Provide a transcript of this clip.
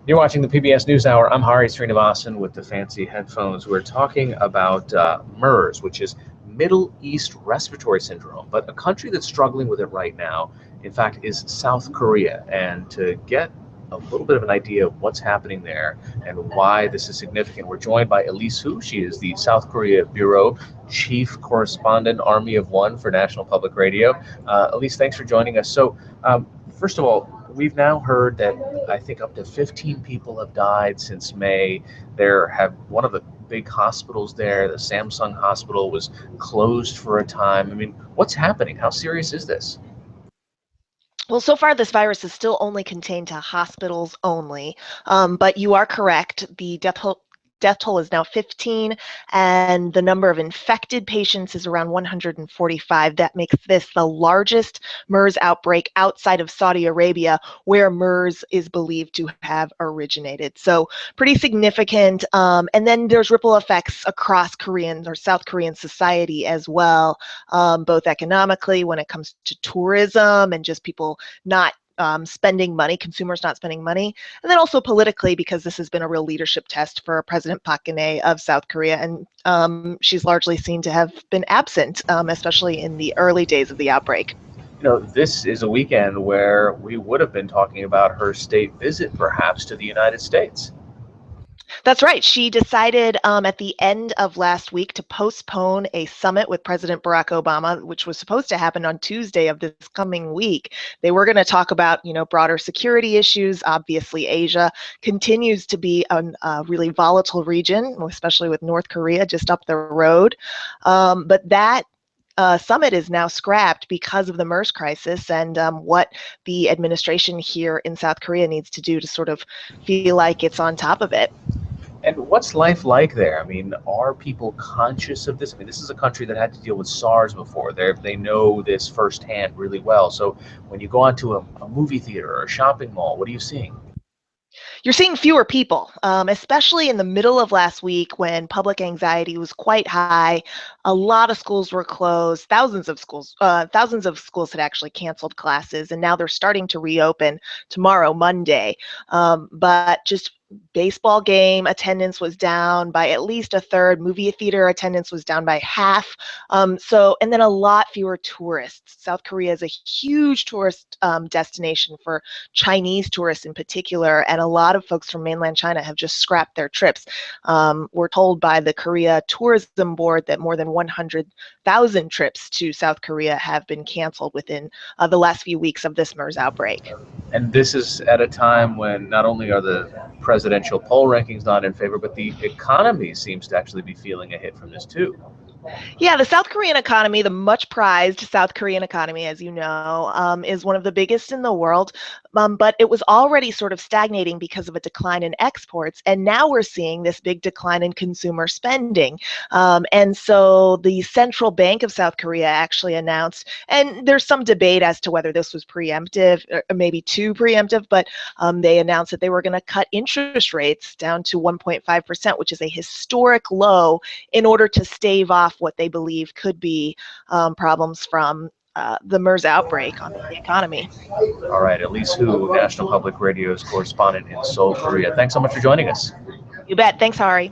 You're watching the PBS NewsHour. I'm Hari Srinivasan with the fancy headphones. We're talking about MERS, which is Middle East Respiratory Syndrome, but a country that's struggling with it right now, in fact, is South Korea. And to get a little bit of an idea of what's happening there and why this is significant, we're joined by Elise. She is the South Korea Bureau Chief Correspondent, Army of One for National Public Radio. Elise, thanks for joining us. So, first of all, we've now heard that I think up to 15 people have died since May. One of the big hospitals there, the Samsung Hospital, was closed for a time. I mean, what's happening? How serious is this? Well, so far this virus is still only contained to hospitals only, but you are correct. The death toll is now 15, and the number of infected patients is around 145. That makes this the largest MERS outbreak outside of Saudi Arabia, where MERS is believed to have originated. So pretty significant. And then there's ripple effects across Korean or South Korean society as well, both economically when it comes to tourism and just people not spending money, consumers not spending money, and then also politically, because this has been a real leadership test for President Park Geun-hye of South Korea, and she's largely seen to have been absent, especially in the early days of the outbreak. You know, this is a weekend where we would have been talking about her state visit, perhaps, to the United States. That's right. She decided at the end of last week to postpone a summit with President Barack Obama, which was supposed to happen on Tuesday of this coming week. They were going to talk about, broader security issues. Obviously, Asia continues to be a really volatile region, especially with North Korea just up the road. But that summit is now scrapped because of the MERS crisis and what the administration here in South Korea needs to do to sort of feel like it's on top of it. And what's life like there? I mean, are people conscious of this? I mean, this is a country that had to deal with SARS before. They know this firsthand really well. So when you go onto a movie theater or a shopping mall, what are you seeing? You're seeing fewer people, especially in the middle of last week when public anxiety was quite high. A lot of schools were closed. Thousands of schools had actually canceled classes, and now they're starting to reopen tomorrow, Monday. But just baseball game attendance was down by at least a third. Movie theater attendance was down by half. And then a lot fewer tourists. South Korea is a huge tourist destination for Chinese tourists in particular, and a lot of folks from mainland China have just scrapped their trips. We're told by the Korea Tourism Board that more than 100,000 trips to South Korea have been canceled within the last few weeks of this MERS outbreak. And this is at a time when not only are the presidential poll rankings not in favor, but the economy seems to actually be feeling a hit from this too. Yeah, the South Korean economy, the much prized South Korean economy, as you know, is one of the biggest in the world, but it was already sort of stagnating because of a decline in exports, and now we're seeing this big decline in consumer spending. And so the Central Bank of South Korea actually announced, and there's some debate as to whether this was preemptive, or maybe too preemptive, but they announced that they were going to cut interest rates down to 1.5%, which is a historic low, in order to stave off what they believe could be problems from the MERS outbreak on the economy. All right, Elise National Public Radio's correspondent in Seoul, Korea. Thanks so much for joining us. You bet. Thanks, Hari.